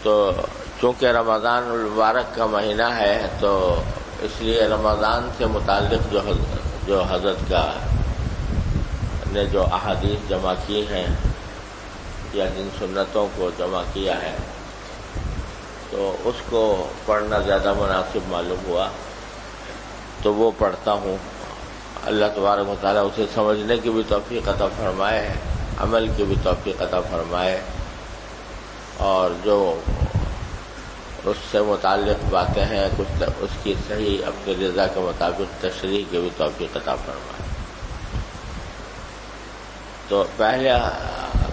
تو چونکہ رمضان المبارک کا مہینہ ہے تو اس لیے رمضان سے متعلق جو حضرت کا نے جو احادیث جمع کی ہیں یا جن سنتوں کو جمع کیا ہے تو اس کو پڑھنا زیادہ مناسب معلوم ہوا تو وہ پڑھتا ہوں. اللہ تبارک و تعالیٰ اسے سمجھنے کی بھی توفیق عطا فرمائے، عمل کی بھی توفیق عطا فرمائے، اور جو اس سے متعلق باتیں ہیں کچھ اس کی صحیح اپنی رضا کے مطابق تشریح کی بھی توفیق عطا فرمائے. تو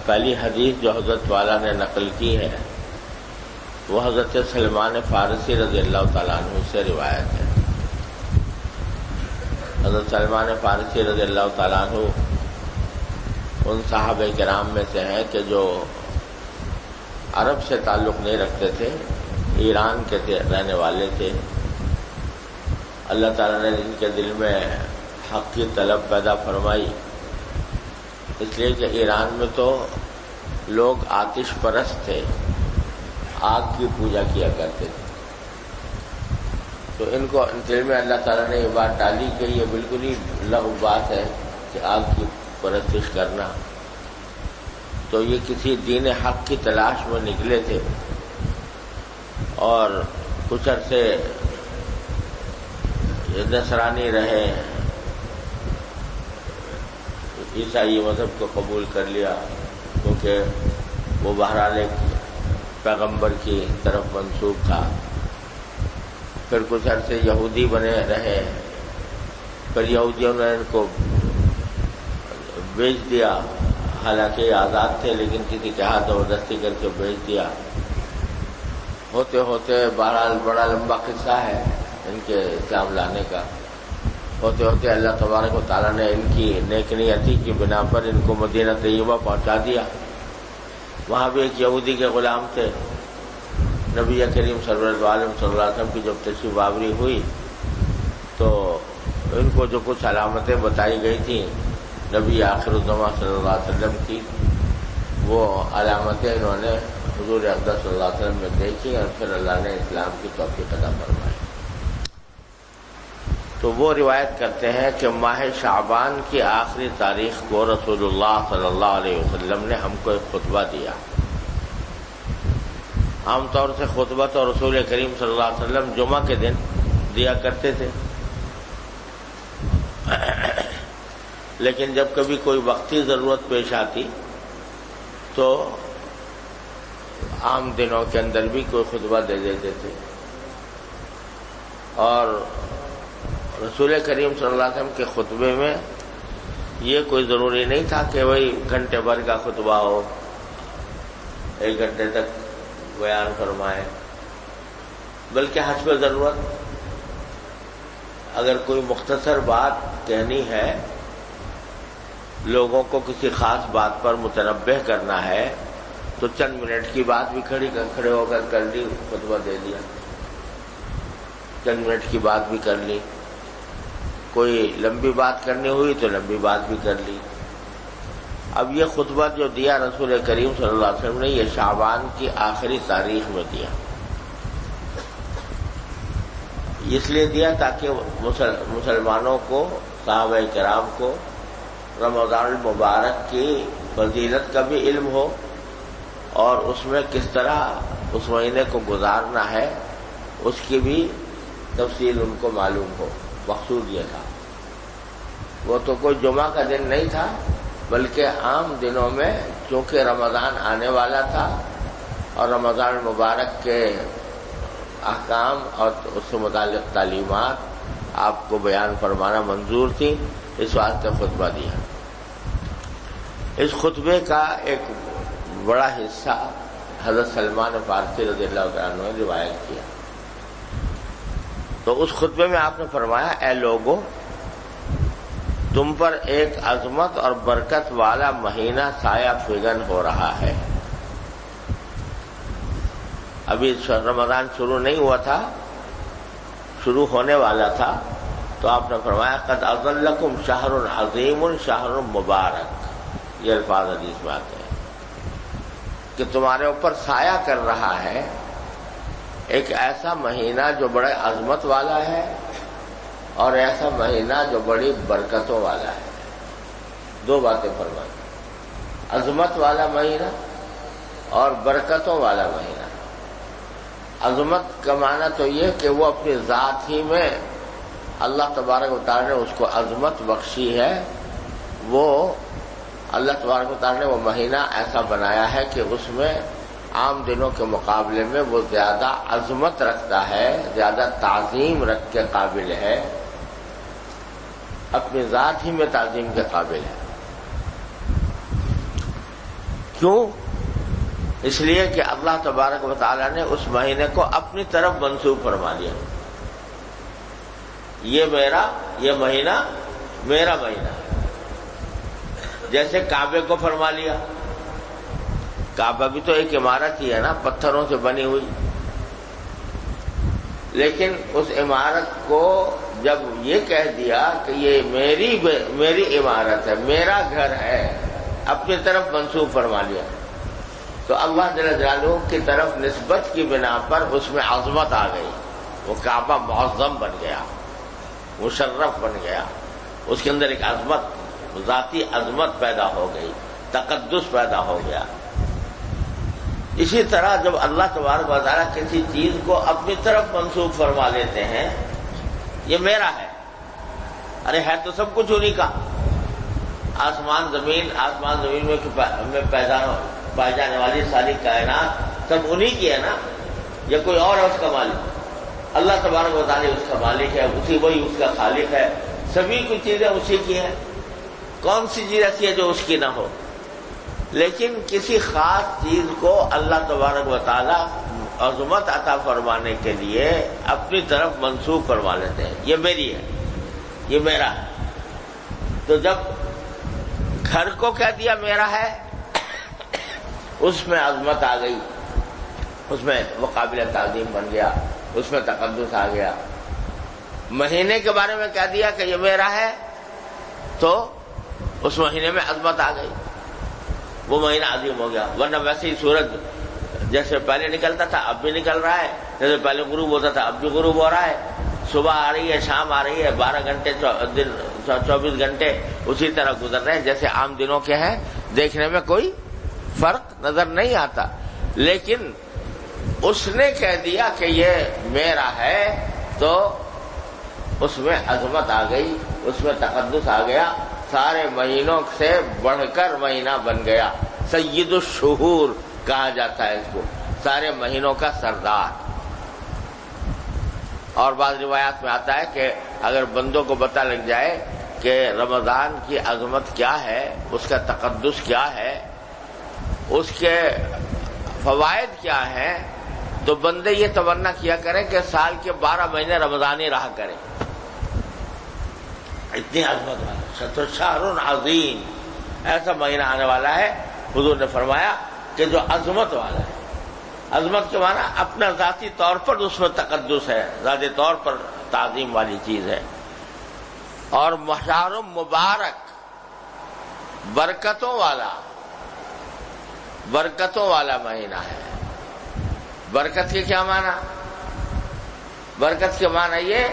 پہلی حدیث جو حضرت والا نے نقل کی ہے وہ حضرت سلمان فارسی رضی اللہ تعالیٰ عنہ سے روایت ہے. حضرت سلمان فارسی رضی اللہ تعالیٰ عنہ ان صحابہ کرام میں سے ہیں کہ جو عرب سے تعلق نہیں رکھتے تھے، ایران کے رہنے والے تھے. اللہ تعالیٰ نے ان کے دل میں حق کی طلب پیدا فرمائی، اس لیے کہ ایران میں تو لوگ آتش پرست تھے، آگ کی پوجا کیا کرتے تھے. تو ان کو دل میں اللہ تعالیٰ نے یہ بات ڈالی کہ یہ بالکل ہی لغو بات ہے کہ آگ کی پرستش کرنا. تو یہ کسی دین حق کی تلاش میں نکلے تھے اور کچھ عرصے نصرانی رہے، عیسائی مذہب کو قبول کر لیا کیونکہ وہ بہرحال ایک پیغمبر کی طرف منسوب تھا. پھر کچھ عرصے یہودی بنے رہے، پھر یہودیوں نے ان کو بیچ دیا، حالانکہ یہ آزاد تھے لیکن کسی کے ہاتھ زبردستی کر کے بیچ دیا. ہوتے ہوتے بہرحال بڑا لمبا قصہ ہے ان کے اسلام لانے کا. ہوتے ہوتے اللہ تبارک و تعالیٰ نے ان کی نیک نیتی کی بنا پر ان کو مدینہ طیبہ پہنچا دیا. وہاں بھی ایک یہودی کے غلام تھے. نبی کریم صلی اللہ علیہ وسلم کی جب تشریف آوری ہوئی تو ان کو جو کچھ علامتیں بتائی گئی تھیں نبی آخر الزمان صلی اللہ علیہ وسلم کی، وہ علامتیں انہوں نے حضور اقدس صلی اللہ علیہ وسلم میں دیکھی اور پھر اللہ نے اسلام کی توفیق عطا فرمائی. تو وہ روایت کرتے ہیں کہ ماہ شعبان کی آخری تاریخ کو رسول اللہ صلی اللہ علیہ وسلم نے ہم کو ایک خطبہ دیا. عام طور سے خطبہ تو رسول کریم صلی اللہ علیہ وسلم جمعہ کے دن دیا کرتے تھے، لیکن جب کبھی کوئی وقتی ضرورت پیش آتی تو عام دنوں کے اندر بھی کوئی خطبہ دے دیتے تھے. اور رسول کریم صلی اللہ علیہ وسلم کے خطبے میں یہ کوئی ضروری نہیں تھا کہ وہی گھنٹے بھر کا خطبہ ہو، 1 گھنٹے تک بیان فرمائے، بلکہ حسب ضرورت اگر کوئی مختصر بات کہنی ہے، لوگوں کو کسی خاص بات پر متنبہ کرنا ہے تو چند منٹ کی بات بھی کھڑے ہو کر لی، خطبہ دے دیا. چند منٹ کی بات بھی کر لی، کوئی لمبی بات کرنی ہوئی تو لمبی بات بھی کر لی. اب یہ خطبہ جو دیا رسول کریم صلی اللہ علیہ وسلم نے یہ شعبان کی آخری تاریخ میں دیا. اس لیے دیا تاکہ مسلمانوں کو، صحابہ کرام کو رمضان المبارک کی فضیلت کا بھی علم ہو اور اس میں کس طرح اس مہینے کو گزارنا ہے اس کی بھی تفصیل ان کو معلوم ہو. مقصود یہ تھا. وہ تو کوئی جمعہ کا دن نہیں تھا بلکہ عام دنوں میں چونکہ رمضان آنے والا تھا اور رمضان المبارک کے احکام اور اس سے متعلق تعلیمات آپ کو بیان فرمانا منظور تھی، اس واسطے خطبہ دیا. اس خطبے کا ایک بڑا حصہ حضرت سلمان فارسی رضی اللہ عنہ نے روایت کیا. تو اس خطبے میں آپ نے فرمایا، اے لوگو، تم پر ایک عظمت اور برکت والا مہینہ سایہ فگن ہو رہا ہے. ابھی رمضان شروع نہیں ہوا تھا، شروع ہونے والا تھا، تو آپ نے فرمایا قد اظلکم شہر عظیم شہر مبارک. یہ الفاظ حدیث میں آتے ہیں کہ تمہارے اوپر سایہ کر رہا ہے ایک ایسا مہینہ جو بڑے عظمت والا ہے اور ایسا مہینہ جو بڑی برکتوں والا ہے. دو باتیں فرمائی، عظمت والا مہینہ اور برکتوں والا مہینہ. عظمت کا معنی تو یہ کہ وہ اپنی ذات ہی میں اللہ تبارک و تعالی نے اس کو عظمت بخشی ہے. وہ اللہ تبارک و تعالی نے وہ مہینہ ایسا بنایا ہے کہ اس میں عام دنوں کے مقابلے میں وہ زیادہ عظمت رکھتا ہے، زیادہ تعظیم رکھ کے قابل ہے، اپنی ذات ہی میں تعظیم کے قابل ہے. کیوں؟ اس لیے کہ اللہ تبارک و تعالی نے اس مہینے کو اپنی طرف منسوب فرما دیا. یہ مہینہ میرا مہینہ ہے. جیسے کعبے کو فرما لیا. کعبہ بھی تو ایک عمارت ہی ہے نا، پتھروں سے بنی ہوئی. لیکن اس عمارت کو جب یہ کہہ دیا کہ یہ میری عمارت ہے، میرا گھر ہے، اپنی طرف منسوب فرما لیا، تو اللہ جل جلالہ کی طرف نسبت کی بنا پر اس میں عظمت آ گئی. وہ کعبہ معظم بن گیا، مشرف بن گیا. اس کے اندر ایک عظمت، ذاتی عظمت پیدا ہو گئی، تقدس پیدا ہو گیا. اسی طرح جب اللہ تبارک و تعالیٰ کسی چیز کو اپنی طرف منسوب فرما لیتے ہیں، یہ میرا ہے. ارے ہے تو سب کچھ انہی کا. آسمان زمین میں پائی جانے والی ساری کائنات سب انہی کی ہے نا. یا کوئی اور ہے اس کا مالک؟ اللہ تبارک و تعالیٰ اس کا مالک ہے، وہی اس کا خالق ہے. سبھی کچھ چیزیں اسی کی ہیں. کون سی چیز ایسی ہے جو اس کی نہ ہو؟ لیکن کسی خاص چیز کو اللہ تبارک و تعالی عظمت عطا فرمانے کے لیے اپنی طرف منسوب فرما لیتے ہیں. یہ میری ہے، یہ میرا ہے. تو جب گھر کو کہہ دیا میرا ہے، اس میں عظمت آ گئی، اس میں وہ قابل تعظیم بن گیا، اس میں تقدس آ گیا. مہینے کے بارے میں کہہ دیا کہ یہ میرا ہے، تو اس مہینے میں عظمت آ گئی، وہ مہینہ عظیم ہو گیا. ورنہ ویسے ہی سورج جیسے پہلے نکلتا تھا اب بھی نکل رہا ہے، جیسے پہلے غروب ہوتا تھا اب بھی غروب ہو رہا ہے. صبح آ رہی ہے، شام آ رہی ہے، 12 گھنٹے 24 گھنٹے اسی طرح گزر رہے ہیں جیسے عام دنوں کے ہیں. دیکھنے میں کوئی فرق نظر نہیں آتا. لیکن اس نے کہہ دیا کہ یہ میرا ہے، تو اس میں عظمت آ گئی، اس میں تقدس آ گیا. سارے مہینوں سے بڑھ کر مہینہ بن گیا. سید الشہور کہا جاتا ہے اس کو، سارے مہینوں کا سردار. اور بعض روایات میں آتا ہے کہ اگر بندوں کو پتہ لگ جائے کہ رمضان کی عظمت کیا ہے، اس کا تقدس کیا ہے، اس کے فوائد کیا ہیں، تو بندے یہ تمنا کیا کریں کہ سال کے 12 مہینے رمضان ہی رہا کریں. اتنی عظمت والا شہر عظیم، ایسا مہینہ آنے والا ہے. حضور نے فرمایا کہ جو عظمت والا ہے. عظمت کے معنی اپنا ذاتی طور پر اس میں تقدس ہے، ذاتی طور پر تعظیم والی چیز ہے. اور شہر مبارک، برکتوں والا مہینہ ہے. برکت کے کیا معنی؟ برکت کے معنی یہ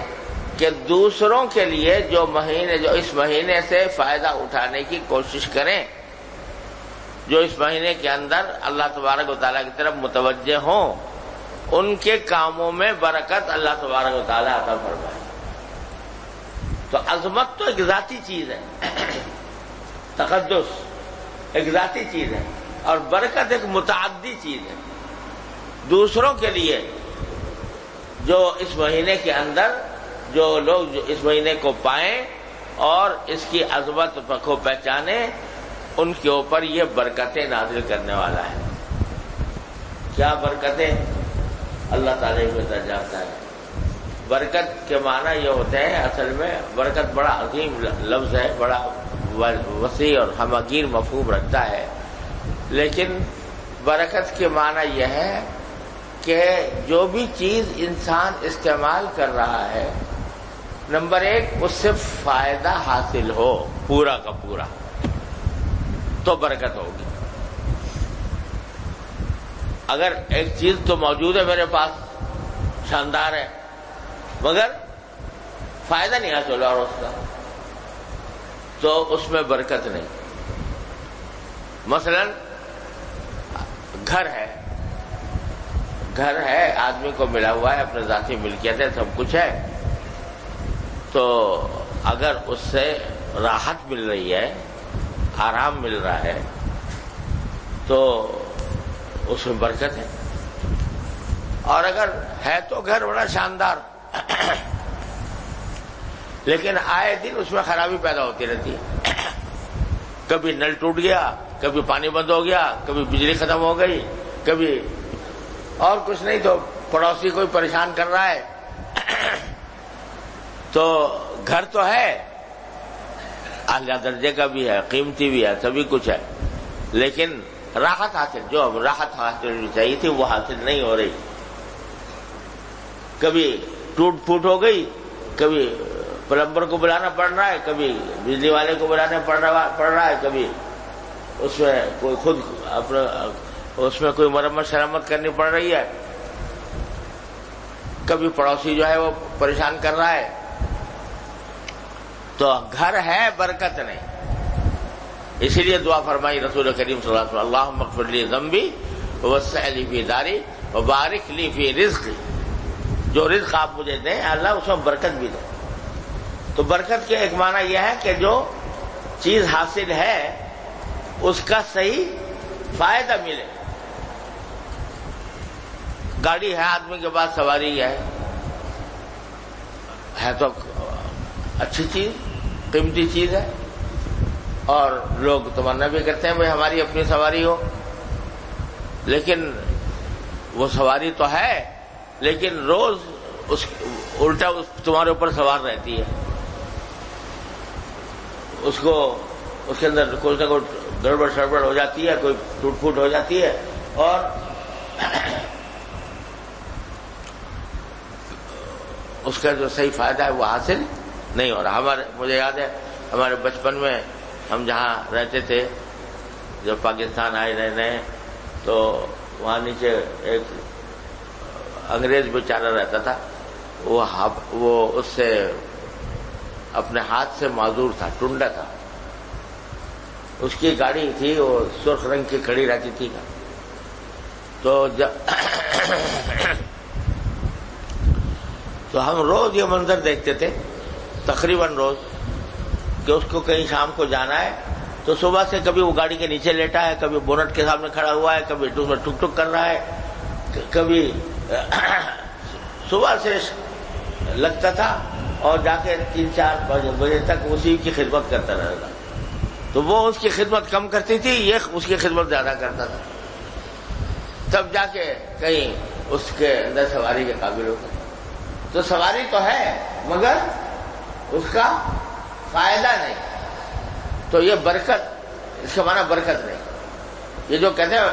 کہ دوسروں کے لیے جو اس مہینے سے فائدہ اٹھانے کی کوشش کریں، جو اس مہینے کے اندر اللہ تبارک و تعالیٰ کی طرف متوجہ ہوں، ان کے کاموں میں برکت اللہ تبارک و تعالیٰ عطا فرمائے. تو عظمت تو ایک ذاتی چیز ہے، تقدس ایک ذاتی چیز ہے، اور برکت ایک متعدی چیز ہے. دوسروں کے لیے جو اس مہینے کے اندر جو لوگ اس مہینے کو پائیں اور اس کی عظمت کو پہچانیں، ان کے اوپر یہ برکتیں نازل کرنے والا ہے. کیا برکتیں؟ اللہ تعالیٰ ہی بتا جانتا ہے. برکت کے معنی یہ ہوتے ہیں، اصل میں برکت بڑا عظیم لفظ ہے، بڑا وسیع اور ہمگیر مفہوم رکھتا ہے. لیکن برکت کے معنی یہ ہے کہ جو بھی چیز انسان استعمال کر رہا ہے، نمبر 1 اس سے فائدہ حاصل ہو پورا کا پورا، تو برکت ہوگی. اگر ایک چیز تو موجود ہے میرے پاس شاندار ہے مگر فائدہ نہیں حاصل اور اس کا تو اس میں برکت نہیں. مثلا گھر ہے آدمی کو ملا ہوا ہے اپنے ذاتی ملکیت ہے سب کچھ ہے تو اگر اس سے راحت مل رہی ہے آرام مل رہا ہے تو اس میں برکت ہے. اور اگر ہے تو گھر بڑا شاندار لیکن آئے دن اس میں خرابی پیدا ہوتی رہتی ہے. کبھی نل ٹوٹ گیا, کبھی پانی بند ہو گیا, کبھی بجلی ختم ہو گئی, کبھی اور کچھ نہیں تو پڑوسی کوئی پریشان کر رہا ہے. تو گھر تو ہے اعلیٰ درجے کا بھی ہے, قیمتی بھی ہے, سبھی کچھ ہے, لیکن راحت حاصل جو راحت حاصل ہونی چاہیے تھی وہ حاصل نہیں ہو رہی. کبھی ٹوٹ پھوٹ ہو گئی, کبھی پلمبر کو بلانا پڑ رہا ہے, کبھی بجلی والے کو بلانا پڑ رہا ہے, کبھی اس میں کوئی خود اپنا اس میں کوئی مرمت شرمت کرنی پڑ رہی ہے, کبھی پڑوسی جو ہے وہ پریشان کر رہا ہے. تو گھر ہے برکت نہیں. اسی لیے دعا فرمائی رسول کریم صلی اللہ علیہ وسلم اللہم اغفر لی ذنبی ووسع لی فی داری وبارک لی فی رزقی. جو رزق آپ مجھے دیں اللہ اس میں برکت بھی دے. تو برکت کے ایک معنی یہ ہے کہ جو چیز حاصل ہے اس کا صحیح فائدہ ملے. گاڑی ہے آدمی کے پاس, سواری ہے تو اچھی چیز, قیمتی چیز ہے, اور لوگ تمنا بھی کرتے ہیں بھائی ہماری اپنی سواری ہو. لیکن وہ سواری تو ہے لیکن روز اس الٹا تمہارے اوپر سوار رہتی ہے. اس کے اندر کوئی نہ کوئی گڑبڑ شڑبڑ ہو جاتی ہے, کوئی ٹوٹ پھوٹ ہو جاتی ہے, اور اس کا جو صحیح فائدہ ہے وہ حاصل نہیں ہو رہا. مجھے یاد ہے ہمارے بچپن میں ہم جہاں رہتے تھے جب پاکستان آئے رہنے تو وہاں نیچے ایک انگریز بیچارہ رہتا تھا. وہ اس سے اپنے ہاتھ سے معذور تھا, ٹنڈا تھا. اس کی گاڑی تھی وہ سرخ رنگ کی کھڑی رہتی تھی. تو ہم روز یہ منظر دیکھتے تھے تقریباً روز کہ اس کو کہیں شام کو جانا ہے تو صبح سے کبھی وہ گاڑی کے نیچے لیٹا ہے, کبھی بونٹ کے سامنے کھڑا ہوا ہے, کبھی اس میں ٹک ٹک کر رہا ہے, کبھی صبح سے لگتا تھا اور جا کے 3-4 بجے تک اسی کی خدمت کرتا رہے گا. تو وہ اس کی خدمت کم کرتی تھی, یہ اس کی خدمت زیادہ کرتا تھا. تب جا کے کہیں اس کے اندر سواری کے قابل ہوتا. تو سواری تو ہے مگر اس کا فائدہ نہیں. تو یہ برکت, اس کا معنی برکت نہیں. یہ جو کہتے ہیں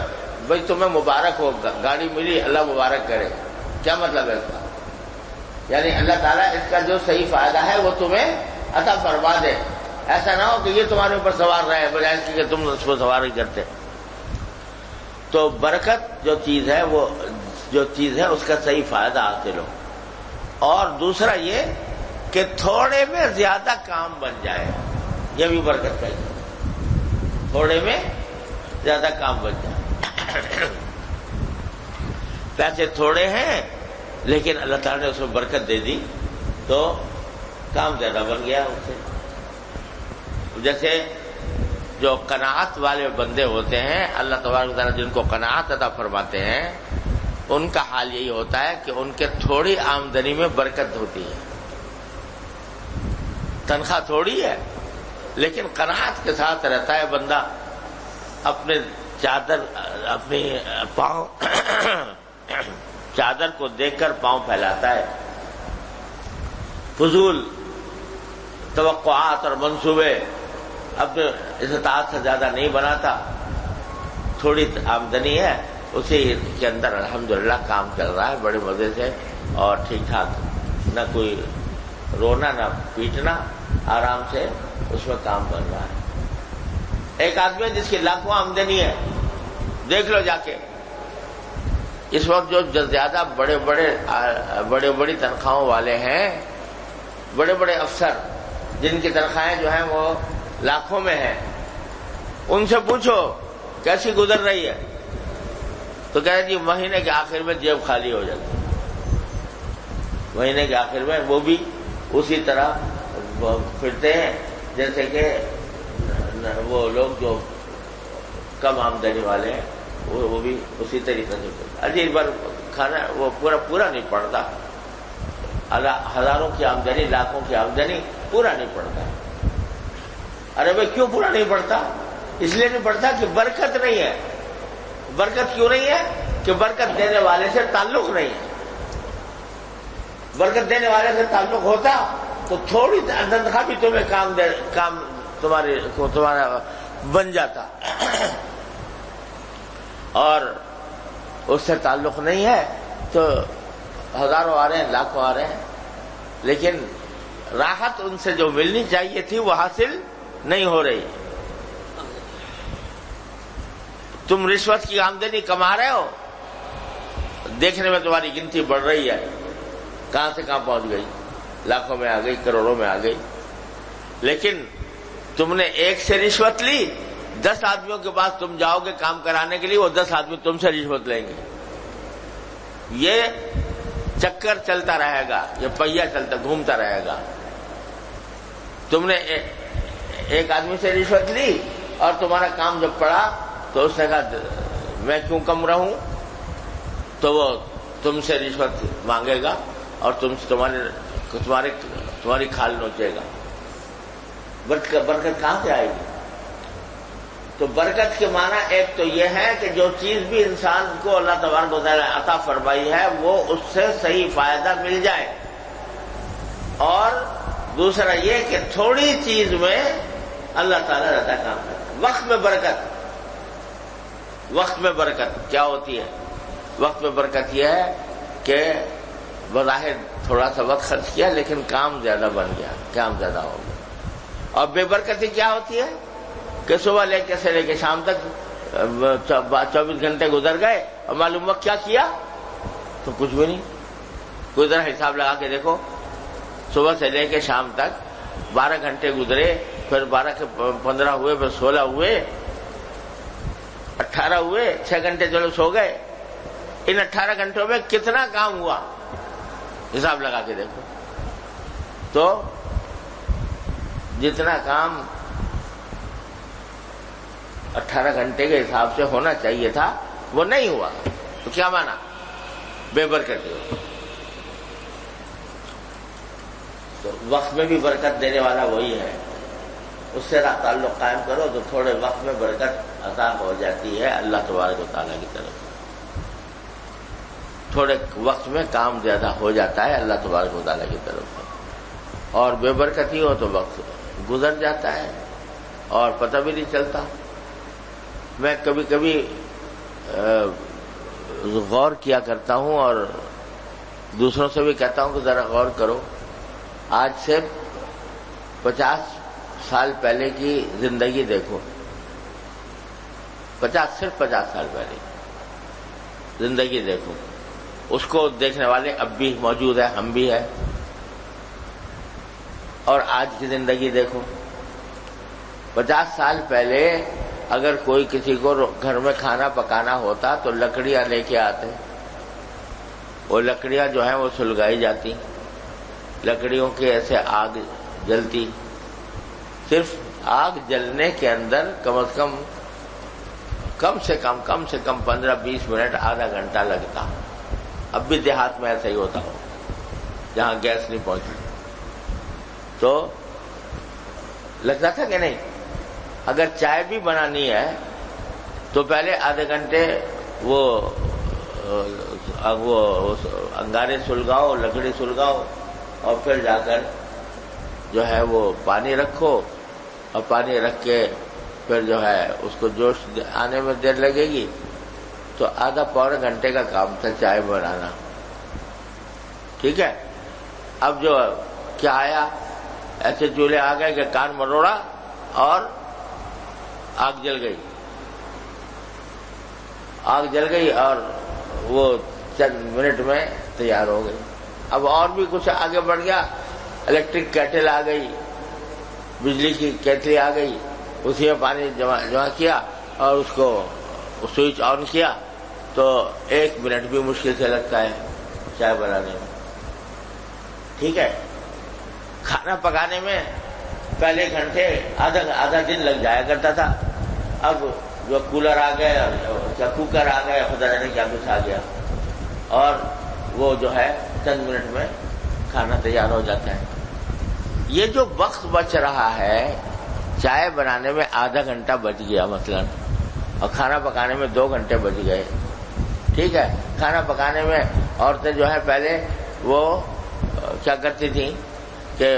بھائی تمہیں مبارک ہو گاڑی ملی اللہ مبارک کرے, کیا مطلب ہے اس کا؟ یعنی اللہ تعالیٰ اس کا جو صحیح فائدہ ہے وہ تمہیں عطا فرما دے. ایسا نہ ہو کہ یہ تمہارے اوپر سوار رہے بجائے کہ تم اس کو سوار ہی کرتے. تو برکت جو چیز ہے وہ جو چیز ہے اس کا صحیح فائدہ حاصل ہو. اور دوسرا یہ کہ تھوڑے میں زیادہ کام بن جائے, یہ بھی برکت کا ہے. تھوڑے میں زیادہ کام بن جائے. پیسے تھوڑے ہیں لیکن اللہ تعالیٰ نے اس میں برکت دے دی تو کام زیادہ بن گیا اس سے. جیسے جو قناعت والے بندے ہوتے ہیں اللہ تبارک و تعالیٰ جن کو قناعت عطا فرماتے ہیں ان کا حال یہی ہوتا ہے کہ ان کے تھوڑی آمدنی میں برکت ہوتی ہے. تنخواہ تھوڑی ہے لیکن قناعت کے ساتھ رہتا ہے بندہ. اپنے اپنی پاؤں چادر کو دیکھ کر پاؤں پھیلاتا ہے. فضول توقعات اور منصوبے اپنے استطاعت سے زیادہ نہیں بناتا. تھوڑی آمدنی ہے اسی کے اندر الحمدللہ کام چل رہا ہے بڑے مزے سے اور ٹھیک ٹھاک, نہ کوئی رونا نہ پیٹنا, آرام سے اس میں کام بن رہا ہے. ایک آدمی جس کی لاکھوں آمدنی ہے, دیکھ لو جا کے اس وقت جو زیادہ بڑے بڑی تنخواہوں والے ہیں، بڑے بڑے افسر جن کی تنخواہیں جو ہیں وہ لاکھوں میں ہیں، ان سے پوچھو کیسی گزر رہی ہے تو کہہ جی مہینے کے آخر میں جیب خالی ہو جاتی، مہینے کے آخر میں وہ بھی اسی طرح پھرتے ہیں جیسے کہ وہ لوگ جو کم آمدنی والے ہیں، وہ بھی اسی طریقے سے عجیب بار کھانا وہ پورا نہیں پڑتا، ہزاروں کی آمدنی، لاکھوں کی آمدنی پورا نہیں پڑتا۔ ارے بھائی کیوں پورا نہیں پڑتا؟ اس لیے نہیں پڑتا کہ برکت نہیں ہے۔ برکت کیوں نہیں ہے؟ کہ برکت دینے والے سے تعلق نہیں ہے۔ برکت دینے والے سے تعلق ہوتا تو تھوڑی تنخواہ بھی تمہیں کام تمہارا بن جاتا، اور اس سے تعلق نہیں ہے تو ہزاروں آ رہے ہیں، لاکھوں آ رہے ہیں، لیکن راحت ان سے جو ملنی چاہیے تھی وہ حاصل نہیں ہو رہی۔ تم رشوت کی آمدنی کما رہے ہو، دیکھنے میں تمہاری گنتی بڑھ رہی ہے، کہاں سے کہاں پہنچ گئی، لاکھوں میں آ گئی، کروڑوں میں آ گئی، لیکن تم نے ایک سے رشوت لی، 10 آدمیوں کے پاس تم جاؤ گے کام کرانے کے لیے، وہ 10 آدمی تم سے رشوت لیں گے۔ یہ چکر چلتا رہے گا، یہ پہیہ گھومتا رہے گا۔ تم نے ایک آدمی سے رشوت لی اور تمہارا کام جب پڑا تو اس نے کہا میں کیوں کم رہوں، تو وہ تم سے رشوت مانگے گا اور تمہاری کھال نوچے گا۔ برکت کہاں سے آئے گی؟ تو برکت کے معنی ایک تو یہ ہے کہ جو چیز بھی انسان کو اللہ تبارک و تعالی عطا فرمائی ہے وہ اس سے صحیح فائدہ مل جائے، اور دوسرا یہ کہ تھوڑی چیز میں اللہ تعالیٰ رضا کام کرتا ہے۔ وقت میں برکت کیا ہوتی ہے؟ وقت میں برکت یہ ہے کہ بظاہر تھوڑا سا وقت خرچ کیا لیکن کام زیادہ بن گیا، کام زیادہ ہو گیا۔ اور بے برکتی کیا ہوتی ہے کہ صبح سے لے کے شام تک 24 گھنٹے گزر گئے اور معلوم وقت کیا کیا تو کچھ بھی نہیں۔ کوئی ذرا حساب لگا کے دیکھو، صبح سے لے کے شام تک 12 گھنٹے گزرے، پھر 12 کے 15 ہوئے، پھر 16 ہوئے، 18 ہوئے، 6 گھنٹے چلو سو گئے، ان 18 گھنٹوں میں کتنا کام ہوا حساب لگا کے دیکھو۔ تو جتنا کام 18 گھنٹے کے حساب سے ہونا چاہیے تھا وہ نہیں ہوا، تو کیا مانا؟ بے برکتی ہو۔ تو وقت میں بھی برکت دینے والا وہی ہے، اس سے تعلق قائم کرو تو تھوڑے وقت میں برکت عطا ہو جاتی ہے اللہ تبارک و تعالیٰ کی طرف سے۔ تھوڑے وقت میں کام زیادہ ہو جاتا ہے اللہ تبارک و تعالیٰ کی طرف سے، اور بے برکتی ہو تو وقت گزر جاتا ہے اور پتہ بھی نہیں چلتا۔ میں کبھی کبھی غور کیا کرتا ہوں اور دوسروں سے بھی کہتا ہوں کہ ذرا غور کرو، آج سے 50 سال پہلے کی زندگی دیکھو، صرف 50 سال پہلے زندگی دیکھو، اس کو دیکھنے والے اب بھی موجود ہیں، ہم بھی ہیں، اور آج کی زندگی دیکھو۔ 50 سال پہلے اگر کوئی کسی کو گھر میں کھانا پکانا ہوتا تو لکڑیاں لے کے آتے، وہ لکڑیاں جو ہیں وہ سلگائی جاتی، لکڑیوں کے ایسے آگ جلتی، صرف آگ جلنے کے اندر کم سے کم 15-20 منٹ، آدھا گھنٹہ لگتا۔ اب بھی دیہات میں ایسا ہی ہوتا ہو جہاں گیس نہیں پہنچی، تو لگتا تھا کہ نہیں؟ اگر چائے بھی بنانی ہے تو پہلے آدھے گھنٹے وہ انگارے سلگاؤ، لکڑی سلگاؤ، اور پھر جا کر جو ہے وہ پانی رکھو، اور پانی رکھ کے پھر جو ہے اس کو جوش آنے میں دیر لگے گی، تو آدھا پونے گھنٹے کا کام تھا چائے بنانا، ٹھیک ہے۔ اب جو کیا آیا، ایسے چولہے آ گئے کہ کان مروڑا اور آگ جل گئی، اور وہ چند منٹ میں تیار ہو گئی۔ اب اور بھی کچھ آگے بڑھ گیا، الیکٹرک کیٹل آ گئی، بجلی کی کیتلی آ گئی، اسی میں پانی جمع کیا اور اس کو سوئچ آن کیا تو 1 منٹ بھی مشکل سے لگتا ہے چائے بنانے میں۔ ٹھیک ہے، کھانا پکانے میں پہلے گھنٹے آدھا دن لگ جایا کرتا تھا، اب جو کولر آ گئے یا کوکر آ گئے، خدا جانے کیا کچھ آ گیا، اور وہ جو ہے چند منٹ میں کھانا تیار ہو جاتا ہے۔ یہ جو وقت بچ رہا ہے، چائے بنانے میں آدھا گھنٹہ بچ گیا مثلا، اور کھانا پکانے میں 2 گھنٹے بچ گئے۔ ٹھیک ہے، کھانا پکانے میں عورتیں جو ہے پہلے وہ کیا کرتی تھیں کہ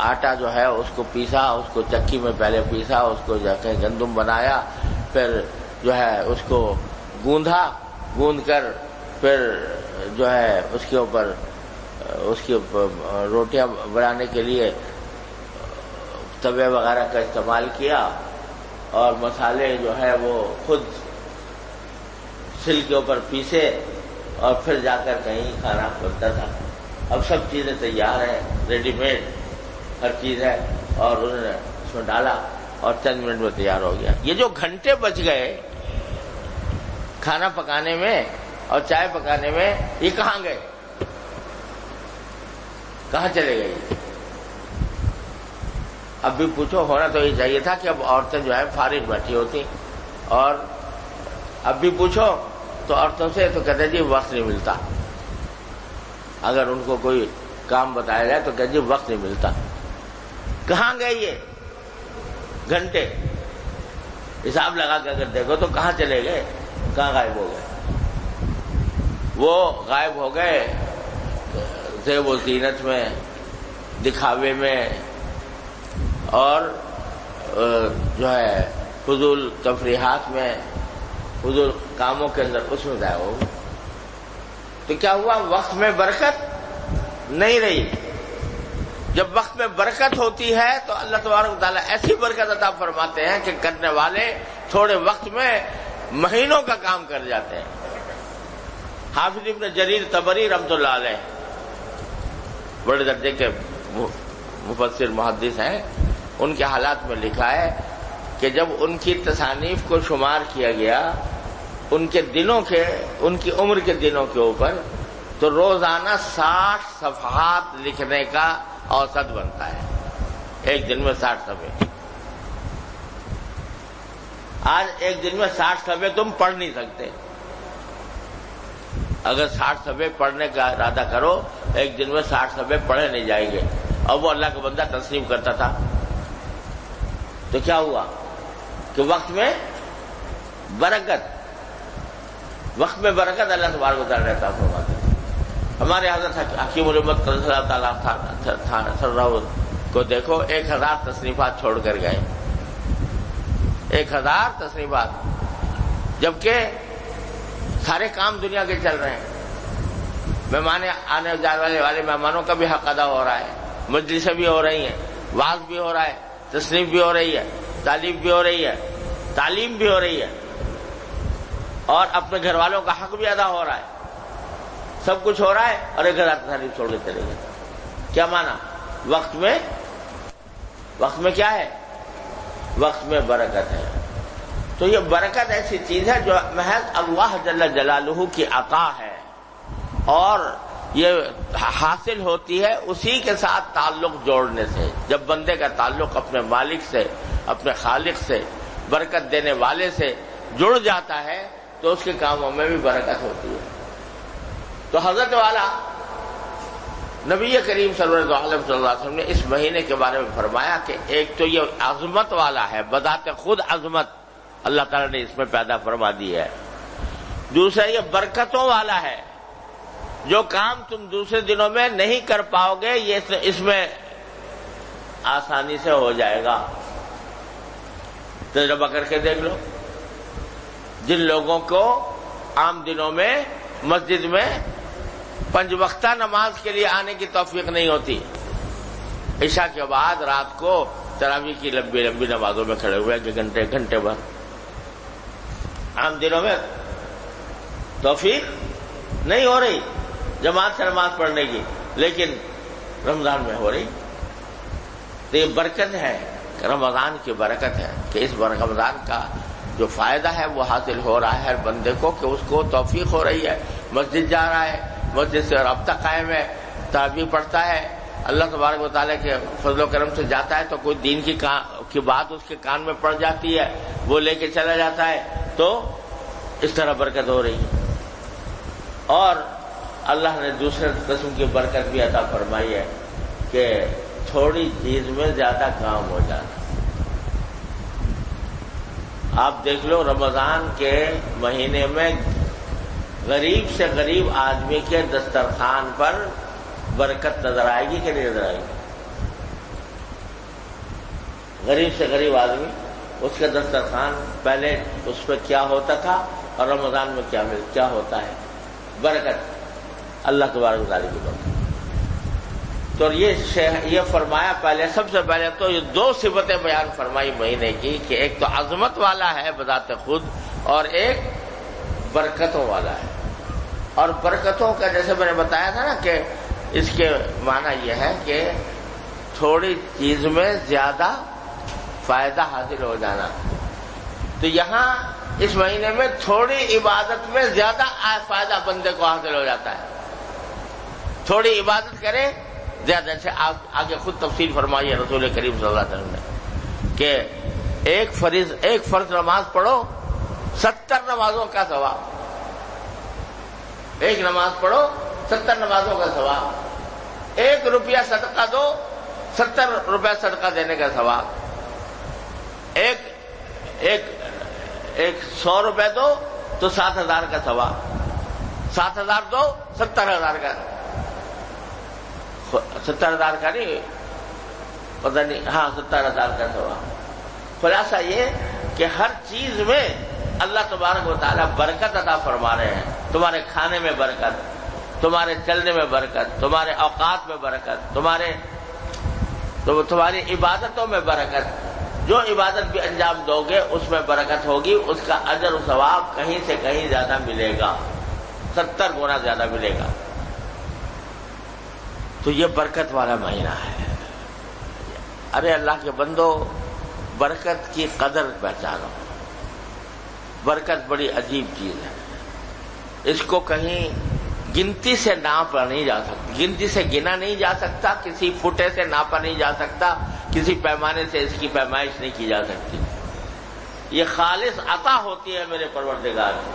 آٹا جو ہے اس کو پیسا، اس کو چکی میں پہلے پیسا، اس کو جا کے گندم بنایا، پھر جو ہے اس کو گوندھ کر پھر جو ہے اس کے اوپر روٹیاں بنانے کے لیے توے وغیرہ کا استعمال کیا، اور مسالے جو ہے وہ خود سل کے اوپر پیسے، اور پھر جا کر کہیں کھانا بنتا تھا۔ اب سب چیزیں تیار ہیں، ریڈی میڈ ہر چیز ہے، اور انہوں نے اس میں ڈالا اور چند منٹ میں تیار ہو گیا۔ یہ جو گھنٹے بچ گئے کھانا پکانے میں اور چائے پکانے میں، یہ کہاں گئے؟ کہاں چلے گئے؟ اب بھی پوچھو، ہونا تو یہ چاہیے تھا کہ اب عورتیں جو ہے فارغ بیٹھی ہوتی، اور اب بھی پوچھو تو عورتوں سے تو کہتے جی وقت نہیں ملتا، اگر ان کو کوئی کام بتایا جائے تو کہتے جی وقت نہیں ملتا۔ کہاں گئے یہ گھنٹے؟ حساب لگا کے اگر دیکھو تو کہاں چلے گئے، کہاں غائب ہو گئے؟ وہ غائب ہو گئے زیب و زینت میں، دکھاوے میں، اور جو ہے فضول تفریحات میں، فضول کاموں کے اندر، اس میں ضائع ہو گئے۔ تو کیا ہوا؟ وقت میں برکت نہیں رہی۔ جب وقت میں برکت ہوتی ہے تو اللہ تبارک و تعالیٰ ایسی برکت عطا فرماتے ہیں کہ کرنے والے تھوڑے وقت میں مہینوں کا کام کر جاتے ہیں۔ حافظ ابن جریر طبری رحمۃ اللہ علیہ بڑے درجے کے مفسر محدث ہیں، ان کے حالات میں لکھا ہے کہ جب ان کی تصانیف کو شمار کیا گیا ان کی عمر کے دنوں کے اوپر، تو روزانہ 60 صفحات لکھنے کا اوسط بنتا ہے، ایک دن میں 60 صفحے۔ آج ایک دن میں 60 صفحے تم پڑھ نہیں سکتے۔ اگر 60 صفحے پڑھنے کا ارادہ کرو، ایک دن میں 60 صفحے پڑھے نہیں جائیں گے، اور وہ اللہ کا بندہ تسلیم کرتا تھا۔ تو کیا ہوا کہ وقت میں برکت اللہ تبارک و تعالیٰ عطا فرماتے ہیں۔ ہمارے حضرت حکیم الامت صلی اللہ تعالیٰ کو دیکھو، 1000 تصنیفات چھوڑ کر گئے، 1000 تصنیفات، جبکہ سارے کام دنیا کے چل رہے ہیں، مہمان آنے جانے والے مہمانوں کا بھی حق ادا ہو رہا ہے، مجلسیں بھی ہو رہی ہیں، وعظ بھی ہو رہا ہے، تصنیف بھی ہو رہی ہے، تعلیم بھی ہو رہی ہے، تعلیم بھی ہو رہی ہے، اور اپنے گھر والوں کا حق بھی ادا ہو رہا ہے، سب کچھ ہو رہا ہے، اور 1000 تصنیف چھوڑ کے چلے گئے۔ کیا مانا؟ وقت میں کیا ہے؟ وقت میں برکت ہے۔ تو یہ برکت ایسی چیز ہے جو محض اللہ جل جلالہ کی عطا ہے، اور یہ حاصل ہوتی ہے اسی کے ساتھ تعلق جوڑنے سے۔ جب بندے کا تعلق اپنے مالک سے، اپنے خالق سے، برکت دینے والے سے جڑ جاتا ہے تو اس کے کاموں میں بھی برکت ہوتی ہے۔ تو حضرت والا نبی کریم صلی اللہ علیہ وسلم نے اس مہینے کے بارے میں فرمایا کہ ایک تو یہ عظمت والا ہے، بذات خود عظمت اللہ تعالیٰ نے اس میں پیدا فرما دی ہے، دوسرا یہ برکتوں والا ہے، جو کام تم دوسرے دنوں میں نہیں کر پاؤ گے یہ اس میں آسانی سے ہو جائے گا۔ تجربہ کر کے دیکھ لو، جن لوگوں کو عام دنوں میں مسجد میں 5 وقتہ نماز کے لیے آنے کی توفیق نہیں ہوتی، عشاء کے بعد رات کو تراویح کی لمبی لمبی نمازوں میں کھڑے ہوئے کہ گھنٹے بھر، عام دنوں میں توفیق نہیں ہو رہی جماعت سے نماز پڑھنے کی، لیکن رمضان میں ہو رہی. تو یہ برکت ہے، رمضان کی برکت ہے کہ اس رمضان کا جو فائدہ ہے وہ حاصل ہو رہا ہے ہر بندے کو، کہ اس کو توفیق ہو رہی ہے، مسجد جا رہا ہے، مسجد سے رابطہ قائم ہے، تراویح پڑھتا ہے، اللہ تبارک و تعالیٰ کے فضل و کرم سے جاتا ہے تو کوئی دین کی بات اس کے کان میں پڑ جاتی ہے، وہ لے کے چلا جاتا ہے، تو اس طرح برکت ہو رہی ہے. اور اللہ نے دوسرے قسم کی برکت بھی عطا فرمائی ہے کہ تھوڑی چیز میں زیادہ کام ہو جانا. آپ دیکھ لو رمضان کے مہینے میں غریب سے غریب آدمی کے دسترخوان پر برکت نظر آئے گی کہ نہیں نظر آئے گی؟ غریب سے غریب آدمی، اس کا دسترخوان پہلے اس پہ کیا ہوتا تھا اور رمضان میں کیا ہوتا ہے؟ برکت، اللہ تبارک و تعالیٰ کی برکت. تو یہ فرمایا پہلے، سب سے پہلے تو یہ دو صفتیں بیان فرمائی مہینے کی، کہ ایک تو عظمت والا ہے بذات خود اور ایک برکتوں والا ہے. اور برکتوں کا جیسے میں نے بتایا تھا نا کہ اس کے معنی یہ ہے کہ تھوڑی چیز میں زیادہ فائدہ حاصل ہو جانا. تو یہاں اس مہینے میں تھوڑی عبادت میں زیادہ فائدہ بندے کو حاصل ہو جاتا ہے. تھوڑی عبادت کرے زیادہ سے، آگے خود تفصیل فرمائی ہے رسول کریم صلی اللہ علیہ وسلم نے کہ ایک فرض نماز پڑھو 70 نمازوں کا ثواب. ایک نماز پڑھو 70 نمازوں کا ثواب. 1 روپیہ صدقہ دو 70 روپیہ صدقہ دینے کا ثواب. ایک 100 روپے دو تو 7,000 کا ثواب. 7,000 دو 70,000 کا، 70,000 کا نہیں، پتہ نہیں، ہاں 70,000 کا ثواب. خلاصہ یہ کہ ہر چیز میں اللہ تبارک و تعالیٰ برکت عطا فرما رہے ہیں. تمہارے کھانے میں برکت، تمہارے چلنے میں برکت، تمہارے اوقات میں برکت، تمہاری عبادتوں میں برکت. جو عبادت بھی انجام دو گے اس میں برکت ہوگی، اس کا اجر و ثواب کہیں سے کہیں زیادہ ملے گا، 70 گنا زیادہ ملے گا. تو یہ برکت والا مہینہ ہے. ارے اللہ کے بندو، برکت کی قدر پہچانو. برکت بڑی عجیب چیز ہے، اس کو کہیں گنتی سے ناپا نہیں جا سکتا، گنتی سے گنا نہیں جا سکتا، کسی فٹے سے ناپا نہیں جا سکتا، کسی پیمانے سے اس کی پیمائش نہیں کی جا سکتی. یہ خالص عطا ہوتی ہے میرے پروردگار سے،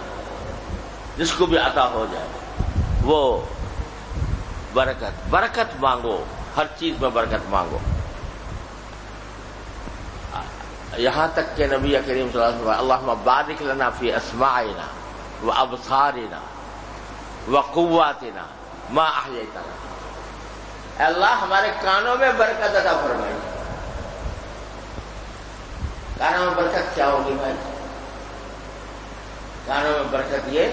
جس کو بھی عطا ہو جائے وہ برکت مانگو، ہر چیز میں برکت مانگو. یہاں تک کہ نبی کریم صلی اللہ علیہ وسلم اللہم بارک لنا فی اسماعنا وابصارنا وقواتنا ما احییتنا، اے اللہ ہمارے کانوں میں برکت عطا فرمائی. کانوں میں برکت کیا ہوگی بھائی؟ کانوں میں برکت یہ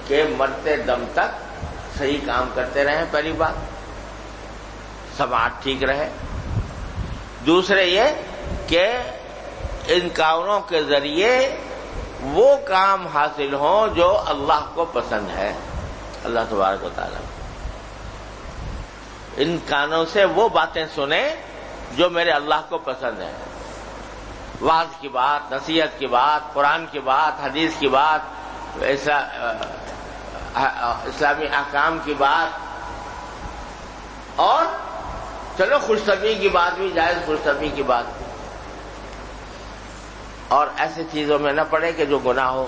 کہ مرتے دم تک صحیح کام کرتے رہیں، پہلی بات سماعت ٹھیک رہے. دوسرے یہ کہ ان کانوں کے ذریعے وہ کام حاصل ہوں جو اللہ کو پسند ہے، اللہ تبارک و تعالیٰ. ان کانوں سے وہ باتیں سنیں جو میرے اللہ کو پسند ہے، وعظ کی بات، نصیحت کی بات، قرآن کی بات، حدیث کی بات، اسلامی احکام کی بات، اور چلو خوش طبعی کی بات بھی جائز، خوش طبعی کی بات بھی. اور ایسی چیزوں میں نہ پڑے کہ جو گناہ ہو،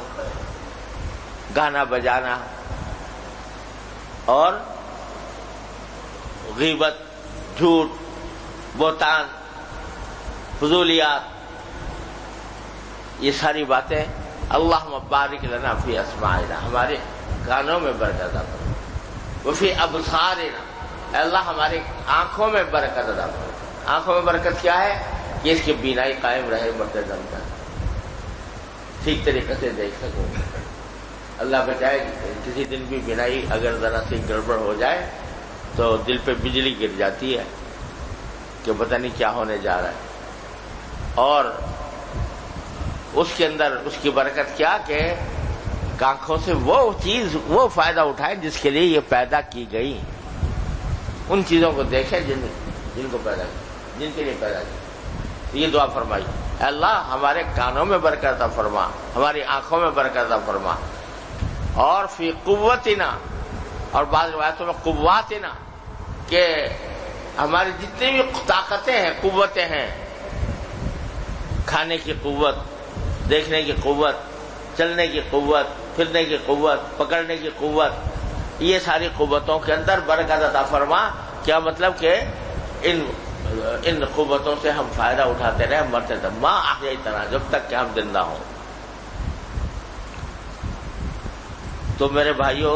گانا بجانا اور غیبت، جھوٹ، بہتان، فضولیات، یہ ساری باتیں. اللہم بارک لنا فی اسماعنا، ہمارے کانوں میں برکت عطا فرما، وفی ابصارنا، اے اللہ ہماری آنکھوں میں برکت عطا فرما. آنکھوں میں برکت کیا ہے؟ کہ اس کی بینائی قائم رہے مرتے دم تک، ٹھیک طریقے سے دیکھ سکوں. اللہ بچائے کسی دن بھی بینائی اگر ذرا سی گڑبڑ ہو جائے تو دل پہ بجلی گر جاتی ہے کہ پتہ نہیں کیا ہونے جا رہا ہے. اور اس کے اندر اس کی برکت کیا کہ آنکھوں سے وہ فائدہ اٹھائیں جس کے لیے یہ پیدا کی گئی. ان چیزوں کو دیکھیں جن کو پیدا کی، جن کے لیے پیدا کی. یہ دعا فرمائی، اے اللہ ہمارے کانوں میں برکت عطا فرما، ہماری آنکھوں میں برکت عطا فرما، اور فی قوتنا، اور بعض روایتوں میں قواتنا، کہ ہماری جتنی بھی طاقتیں ہیں، قوتیں ہیں، کھانے کی قوت، دیکھنے کی قوت، چلنے کی قوت، پھرنے کی قوت، پکڑنے کی قوت، یہ ساری قوتوں کے اندر برکت عطا فرما. کیا مطلب کہ ان قوتوں سے ہم فائدہ اٹھاتے رہے، مرتے تک ماں احییتنا، جب تک کہ ہم زندہ ہوں. تو میرے بھائیوں،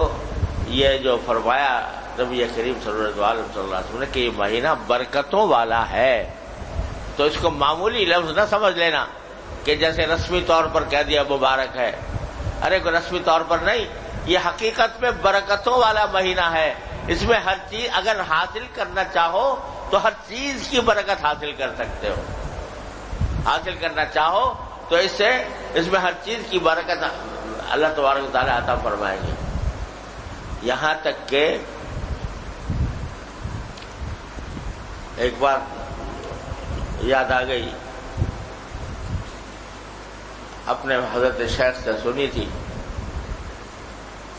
یہ جو فرمایا نبی کریم صلی اللہ علیہ وسلم نے کہ یہ مہینہ برکتوں والا ہے، تو اس کو معمولی لفظ نہ سمجھ لینا کہ جیسے رسمی طور پر کہہ دیا مبارک ہے. ارے کوئی رسمی طور پر نہیں، یہ حقیقت میں برکتوں والا مہینہ ہے. اس میں ہر چیز اگر حاصل کرنا چاہو تو ہر چیز کی برکت حاصل کر سکتے ہو. حاصل کرنا چاہو تو اس میں ہر چیز کی برکت اللہ تبارک و تعالی عطا فرمائیں گے. یہاں تک کہ ایک بار یاد آ گئی، اپنے حضرت شیخ سے سنی تھی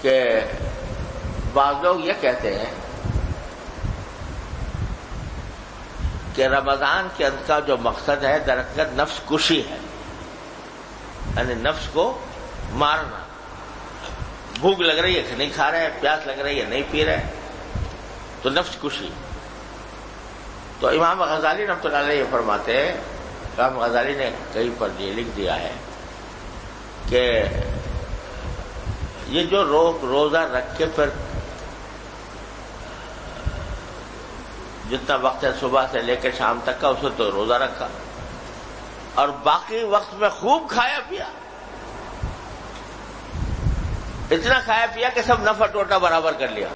کہ بعض لوگ یہ کہتے ہیں کہ رمضان کے اندر کا جو مقصد ہے درحقیقت نفس کشی ہے، یعنی نفس کو مارنا. بھوک لگ رہی ہے کہ نہیں کھا رہے، پیاس لگ رہی ہے نہیں پی رہے، تو نفس کشی. تو امام غزالی رحمۃ اللہ علیہ یہ فرماتے ہیں، امام غزالی نے کہیں پر یہ لکھ دیا ہے کہ یہ جو روزہ رکھ کے پھر جتنا وقت ہے صبح سے لے کے شام تک کا اسے تو روزہ رکھا، اور باقی وقت میں خوب کھایا پیا، اتنا کھایا پیا کہ سب نفع ٹوٹا برابر کر لیا.